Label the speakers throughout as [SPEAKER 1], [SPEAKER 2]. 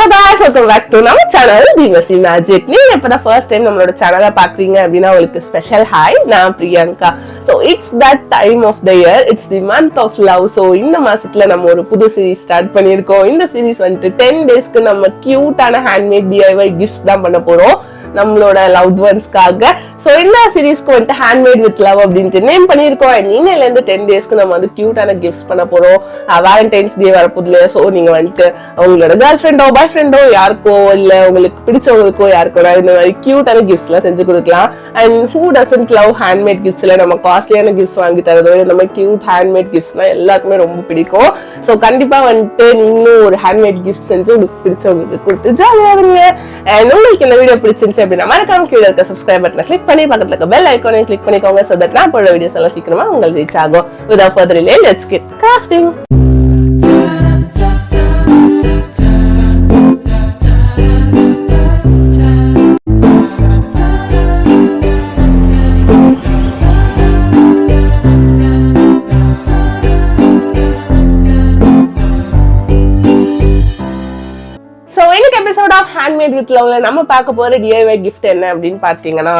[SPEAKER 1] Hello guys, welcome back to our channel Divasi Magic. நீங்க இப்ப தான் first time நம்மளோட சேனலை பாக்குறீங்க அப்படினா உங்களுக்கு ஸ்பெஷல் ஹாய். நான் Priyanka. So it's that time of the year. It's the month of love. So இந்த மாசத்துல நம்ம ஒரு புது சீரிஸ் ஸ்டார்ட் பண்ணிருக்கோம். இந்த சீரிஸ் வந்துட்டு 10 டேஸ்க்கு நம்ம கியூட்டான ஹேண்ட்மேட் DIY கிஃப்ட்ஸ் தான் பண்ண போறோம் நம்மளோட லவ்ட் ஒன்ஸ்க்காக. சோ இந்த சீரிஸ்க்கு வந்து ஹேண்ட்மேட் வித் லவ் அப்படின்ட்டு நேம் பண்ணிருக்கோம். இன்னையில இருந்து 10 டேஸ்க்கு நம்ம வந்து கியூட்டான கிஃப்ட்ஸ் பண்ண போறோம். வேலண்டைன்ஸ் டே வரப்போகுது. சோ நீங்க வந்துட்டு உங்களோட கேர்ள் ஃப்ரெண்டோ பாய் ஃப்ரெண்டோ யாருக்கோ இல்ல உங்களுக்கு பிடிச்சவங்களுக்கோ யாருக்கோ இந்த மாதிரி கியூட்டான கிஃப்ட்ஸ் எல்லாம் செஞ்சு கொடுக்கலாம். And who doesn't love handmade கிஃப்ட்ஸ்ல நம்ம காஸ்ட்லியான கிஃப்ட்ஸ் வாங்கி தரதோ நம்ம கியூட் ஹேண்ட்மேட் கிஃப்ட்ஸ்னா எல்லாருக்குமே ரொம்ப பிடிக்கும். சோ கண்டிப்பா வந்துட்டு நீங்களும் ஒரு ஹேண்ட்மேட் கிஃப்ட் செஞ்சு உங்களுக்கு பிடிச்சவங்களுக்கு கொடுத்து ஜாலியா இருங்க. அண்ட் உங்களுக்கு இந்த வீடியோ பிடிச்சிருந்துச்சு அப்படின்னா மறக்காம கீழே இருக்க சப்ஸ்கிரைப் பட்டனை கிளிக் பண்ணி பக்கத்துல இருக்க பெல் ஐகானை கிளிக் பண்ணிக்கோங்க. சோ தட் நான் போடுற வீடியோஸ் எல்லாம் சீக்கிரமா உங்களுக்கு ரீச் ஆகும். Without further delay, let's get crafting. Episode of handmade with லவ்ல நம்ம பார்க்க போற DIY gift என்ன அப்படின்னு பார்த்தீங்கன்னா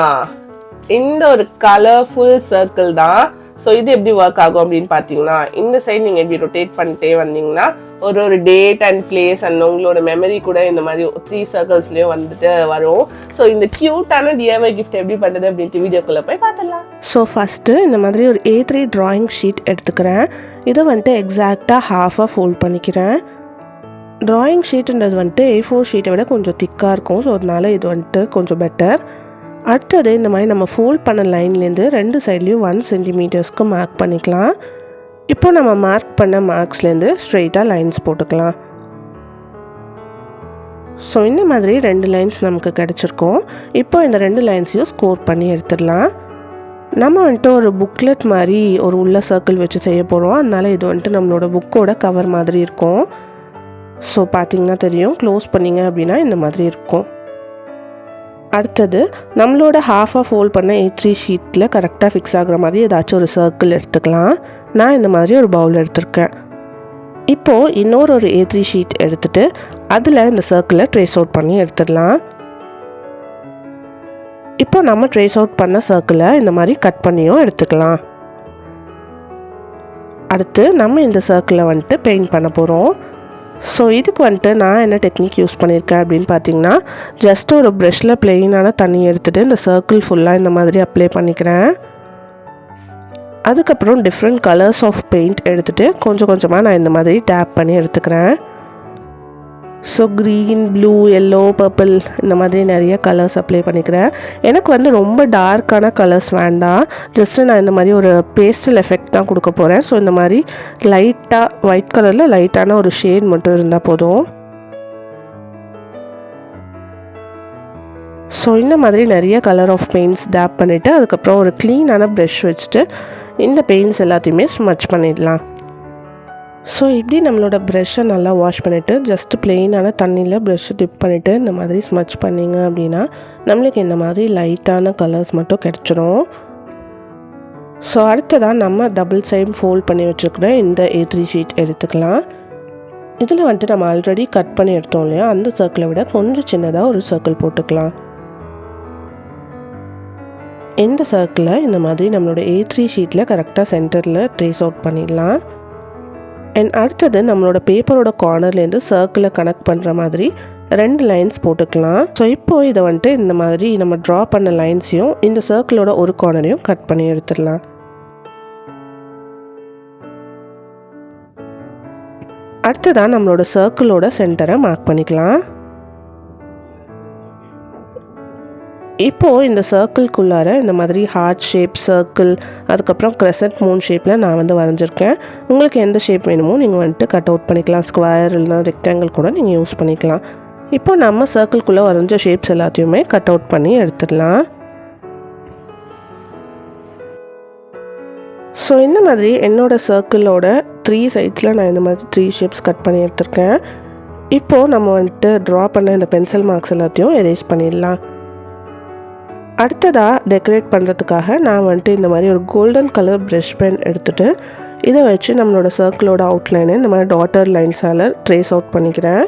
[SPEAKER 1] இந்த ஒரு கலர்ஃபுல் சர்க்கிள் தான். ஸோ இது எப்படி ஒர்க் ஆகும் அப்படின்னு பார்த்தீங்கன்னா இந்த சைடு நீங்கள் எப்படி ரொட்டேட் பண்ணிட்டே வந்தீங்கன்னா ஒரு டேட் அண்ட் பிளேஸ் அண்ட் உங்களோட மெமரி கூட இந்த மாதிரி 3 சர்க்கிள்ஸ்லேயும் வந்துட்டு வரும். ஸோ இந்த க்யூட்டான DIY gift எப்படி பண்ணுறது அப்படின்ட்டு வீடியோக்குள்ளே போய் பார்த்துடலாம்.
[SPEAKER 2] ஸோ ஃபஸ்ட்டு இந்த மாதிரி ஒரு A3 ட்ராயிங் ஷீட் எடுத்துக்கிறேன். இதை வந்துட்டு எக்ஸாக்டாக ஹாஃபாக ஃபோல்ட் பண்ணிக்கிறேன். ட்ராயிங் ஷீட்டுன்றது வந்துட்டு A4 ஷீட்டை விட கொஞ்சம் திக்காக இருக்கும். ஸோ அதனால இது வந்துட்டு கொஞ்சம் பெட்டர். அடுத்தது இந்த மாதிரி நம்ம ஃபோல்ட் பண்ண லைன்லேருந்து 2 சைட்லேயும் 1 சென்டிமீட்டர்ஸ்க்கு மார்க் பண்ணிக்கலாம். இப்போ நம்ம மார்க் பண்ண மார்க்ஸ்லேருந்து ஸ்ட்ரெயிட்டாக லைன்ஸ் போட்டுக்கலாம். ஸோ இந்த மாதிரி 2 லைன்ஸ் நமக்கு கிடச்சிருக்கும். இப்போ இந்த 2 லைன்ஸையும் ஸ்கோர் பண்ணி எடுத்துடலாம். நம்ம வந்துட்டு ஒரு புக்லெட் மாதிரி ஒரு உள்ள சர்க்கிள் வச்சு செய்ய போகிறோம். அதனால இது வந்துட்டு நம்மளோட புக்கோட கவர் மாதிரி இருக்கும். ஸோ பார்த்திங்கன்னா தெரியும், க்ளோஸ் பண்ணிங்க அப்படின்னா இந்த மாதிரி இருக்கும். அடுத்தது நம்மளோட ஹாஃபாக ஃபோல்ட் பண்ண A3 ஷீட்டில் கரெக்டாக ஃபிக்ஸ் ஆகிற மாதிரி ஏதாச்சும் ஒரு சர்க்கிள் எடுத்துக்கலாம். நான் இந்த மாதிரி ஒரு பவுல் எடுத்திருக்கேன். இப்போது இன்னொரு A3 ஷீட் எடுத்துகிட்டு அதில் இந்த சர்க்கிளை ட்ரேஸ் அவுட் பண்ணி எடுத்துடலாம். இப்போ நம்ம ட்ரேஸ் அவுட் பண்ண சர்க்கிளை இந்த மாதிரி கட் பண்ணியும் எடுத்துக்கலாம். அடுத்து நம்ம இந்த சர்க்கிளை வந்துட்டு பெயிண்ட் பண்ண போகிறோம். ஸோ இதுக்கு வந்துட்டு நான் என்ன டெக்னிக் யூஸ் பண்ணியிருக்கேன் அப்படின்னு பார்த்தீங்கன்னா ஜஸ்ட் ஒரு ப்ரெஷ்ஷில் ப்ளெயினான தண்ணி எடுத்துகிட்டு இந்த சர்க்கிள் ஃபுல்லாக இந்த மாதிரி அப்ளை பண்ணிக்கிறேன். அதுக்கப்புறம் டிஃப்ரெண்ட் கலர்ஸ் ஆஃப் பெயிண்ட் எடுத்துகிட்டு கொஞ்சம் கொஞ்சமாக நான் இந்த மாதிரி டேப் பண்ணி எடுத்துக்கிறேன். So green, blue, yellow, purple இந்த மாதிரி நிறைய கலர்ஸ் அப்ளை பண்ணிக்கிறேன். எனக்கு வந்து ரொம்ப டார்க்கான கலர்ஸ் வேண்டாம். ஜஸ்ட்டு நான் இந்த மாதிரி ஒரு பேஸ்டல் எஃபெக்ட் தான் கொடுக்க போகிறேன். ஸோ இந்த மாதிரி லைட்டாக ஒயிட் கலரில் லைட்டான ஒரு ஷேட் மட்டும் இருந்தால் போதும். ஸோ இந்த மாதிரி நிறைய கலர் ஆஃப் பெயிண்ட்ஸ் டேப் பண்ணிவிட்டு அதுக்கப்புறம் ஒரு க்ளீனான ப்ரஷ் வச்சுட்டு இந்த பெயிண்ட்ஸ் எல்லாத்தையுமே ஸ்மட்ச் பண்ணிடலாம். ஸோ இப்படி நம்மளோட ப்ரெஷ்ஷை நல்லா வாஷ் பண்ணிவிட்டு ஜஸ்ட்டு ப்ளெயினான தண்ணியில் ப்ரெஷ்ஷை டிப் பண்ணிவிட்டு இந்த மாதிரி ஸ்மட்ச் பண்ணிங்க அப்படின்னா நம்மளுக்கு இந்த மாதிரி லைட்டான கலர்ஸ் மட்டும் கிடச்சிரும். ஸோ அடுத்ததாக நம்ம டபுள் சைடு ஃபோல்ட் பண்ணி வச்சுருக்கிற இந்த A3 ஷீட் எடுத்துக்கலாம். இதில் வந்துட்டு நம்ம ஆல்ரெடி கட் பண்ணி எடுத்தோம் இல்லையா, அந்த சர்க்கிளை விட கொஞ்சம் சின்னதாக ஒரு சர்க்கிள் போட்டுக்கலாம். இந்த சர்க்கிளை இந்த மாதிரி நம்மளோட A3 ஷீட்டில் கரெக்டாக சென்டரில் ட்ரேஸ் அவுட் பண்ணிடலாம். அண்ட் அடுத்தது நம்மளோட பேப்பரோட கார்னர்லேருந்து சர்க்கிளை கனெக்ட் பண்ணுற மாதிரி 2 லைன்ஸ் போட்டுக்கலாம். ஸோ இப்போது இதை வந்துட்டு இந்த மாதிரி நம்ம ட்ரா பண்ண லைன்ஸையும் இந்த சர்க்கிளோட ஒரு கார்னரையும் கட் பண்ணி எடுத்துடலாம். அடுத்ததான் நம்மளோட சர்க்கிளோட சென்டரை மார்க் பண்ணிக்கலாம். இப்போது இந்த சர்க்கிள்குள்ளார இந்த மாதிரி ஹார்ட் ஷேப் சர்க்கிள், அதுக்கப்புறம் க்ரெசன்ட் மூன் ஷேப்பில் நான் வந்து வரைஞ்சிருக்கேன். உங்களுக்கு எந்த ஷேப் வேணுமோ நீங்கள் வந்துட்டு கட் அவுட் பண்ணிக்கலாம். ஸ்கொயர் இல்லைனா ரெக்டாங்கிள் கூட நீங்கள் யூஸ் பண்ணிக்கலாம். இப்போ நம்ம சர்க்கிள்குள்ளே வரைஞ்ச ஷேப்ஸ் எல்லாத்தையுமே கட் அவுட் பண்ணி எடுத்துடலாம். ஸோ இந்த மாதிரி என்னோடய சர்க்கிளோட 3 சைட்ஸில் நான் இந்த மாதிரி 3 ஷேப்ஸ் கட் பண்ணி எடுத்திருக்கேன். இப்போது நம்ம வந்துட்டு ட்ரா பண்ண இந்த பென்சில் மார்க்ஸ் எல்லாத்தையும் எரேஸ் பண்ணிடலாம். அடுத்ததாக டெக்கரேட் பண்ணுறதுக்காக நான் வந்துட்டு இந்த மாதிரி ஒரு கோல்டன் கலர் ப்ரஷ் பென் எடுத்துகிட்டு இதை வச்சு நம்மளோட சர்க்கிளோட அவுட்லைனை இந்த மாதிரி டாட்டர் லைன்ஸால் ட்ரேஸ் அவுட் பண்ணிக்கிறேன்.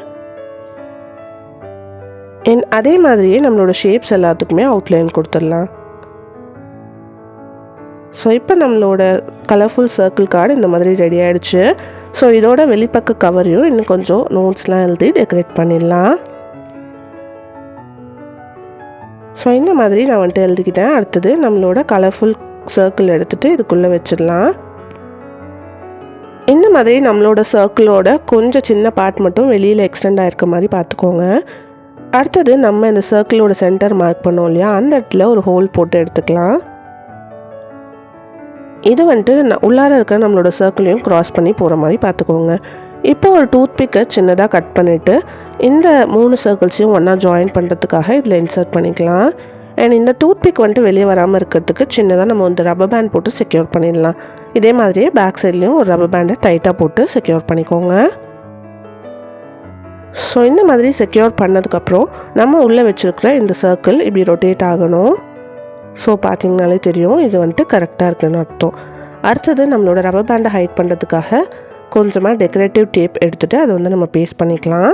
[SPEAKER 2] அதே மாதிரியே நம்மளோட ஷேப்ஸ் எல்லாத்துக்குமே அவுட்லைன் கொடுத்துடலாம். ஸோ இப்போ நம்மளோட கலர்ஃபுல் சர்க்கிள் கார்டு இந்த மாதிரி ரெடி ஆகிடுச்சு. ஸோ இதோட வெளிப்பக்க கவரையும் இன்னும் கொஞ்சம் நோட்ஸ்லாம் எழுதி டெக்கரேட் பண்ணிடலாம். ஸோ இந்த மாதிரி நான் வந்துட்டு எழுதிக்கிட்டேன். அடுத்தது நம்மளோட கலர்ஃபுல் சர்க்கிள் எடுத்துகிட்டு இதுக்குள்ளே வச்சிடலாம். இந்த மாதிரி நம்மளோட சர்க்கிளோட கொஞ்சம் சின்ன பார்ட் மட்டும் வெளியில் எக்ஸ்டெண்ட் ஆகிருக்க மாதிரி பார்த்துக்கோங்க. அடுத்தது நம்ம இந்த சர்க்கிளோட சென்டர் மார்க் பண்ணோம் இல்லையா, அந்த இடத்துல ஒரு ஹோல் போட்டு எடுத்துக்கலாம். இது வந்துட்டு உள்ளார இருக்க நம்மளோட சர்க்கிளையும் க்ராஸ் பண்ணி போகிற மாதிரி பார்த்துக்கோங்க. இப்போ ஒரு டூத் பிக்கை சின்னதாக கட் பண்ணிவிட்டு இந்த 3 சர்க்கிள்ஸையும் ஒன்றா ஜாயின் பண்ணுறதுக்காக இதில் இன்சர்ட் பண்ணிக்கலாம். அண்ட் இந்த டூத் பிக் வந்துட்டு வெளியே வராமல் இருக்கிறதுக்கு சின்னதாக நம்ம வந்து ரப்பர் பேண்ட் போட்டு செக்யூர் பண்ணிடலாம். இதே மாதிரியே பேக் சைட்லேயும் ஒரு ரப்பர் பேண்டை டைட்டாக போட்டு செக்யூர் பண்ணிக்கோங்க. ஸோ இந்த மாதிரி செக்யூர் பண்ணதுக்கப்புறம் நம்ம உள்ளே வச்சுருக்கிற இந்த சர்க்கிள் இப்படி ரொட்டேட் ஆகணும். ஸோ பார்த்திங்கனாலே தெரியும் இது வந்துட்டு கரெக்டாக இருக்குதுன்னு அர்த்தம். அடுத்தது நம்மளோட ரப்பர் பேண்டை ஹைட் பண்ணுறதுக்காக கொஞ்சமாக டெக்கரேட்டிவ் டேப் எடுத்துகிட்டு அதை வந்து நம்ம பேஸ்ட் பண்ணிக்கலாம்.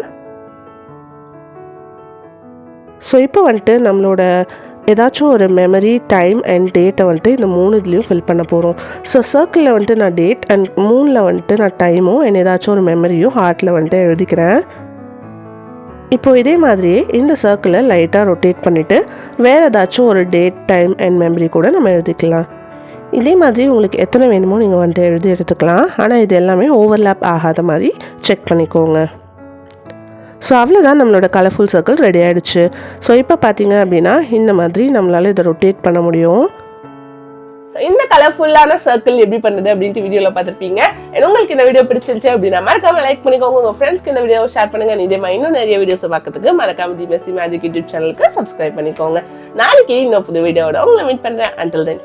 [SPEAKER 2] ஸோ இப்போ வந்துட்டு நம்மளோட ஏதாச்சும் ஒரு மெமரி, டைம் அண்ட் டேட்டை வந்துட்டு இந்த 3 இதுலேயும் ஃபில் பண்ண போகிறோம். ஸோ சர்க்கிளில் வந்துட்டு நான் டேட் அண்ட் 3ல் வந்துட்டு நான் டைமும் அண்ட் ஏதாச்சும் ஒரு மெமரியும் ஹார்ட்டில் வந்துட்டு எழுதிக்கிறேன். இப்போ இதே மாதிரியே இந்த சர்க்கிளை லைட்டாக ரொட்டேட் பண்ணிவிட்டு வேறு ஏதாச்சும் ஒரு டேட், டைம் அண்ட் மெமரி கூட நம்ம எழுதிக்கலாம். இதே மாதிரி உங்களுக்கு எத்தனை வேணுமோ நீங்கள் வந்துட்டு எழுதி எடுத்துக்கலாம். ஆனால் இது எல்லாமே ஓவர்லேப் ஆகாத மாதிரி செக் பண்ணிக்கோங்க. ஸோ அவ்வளோதான், நம்மளோட கலர்ஃபுல் சர்க்கிள் ரெடி ஆகிடுச்சு. ஸோ இப்போ பார்த்தீங்க அப்படின்னா இந்த மாதிரி நம்மளால் இதை ரொட்டேட் பண்ண முடியும்.
[SPEAKER 1] இந்த கலர்ஃபுல்லான சர்க்கிள் எப்படி பண்ணுது அப்படின்ட்டு வீடியோல பார்த்துருப்பீங்க. உங்களுக்கு இந்த வீடியோ பிடிச்சிருந்துச்சு அப்படின்னா மறக்காம லைக் பண்ணிக்கோங்க, உங்க ஃப்ரெண்ட்ஸ்க்கு இந்த வீடியோவை ஷேர் பண்ணுங்க. இதே மாதிரி இன்னும் நிறைய வீடியோஸ் பார்க்கறதுக்கு மறக்காம தி மெஸ்ஸி மேஜிக் யூடியூப் சேனலுக்கு சப்ஸ்கிரைப் பண்ணிக்கோங்க. நாளைக்கு இன்னும் புது வீடியோட உங்களை மீட் பண்றேன். Until then.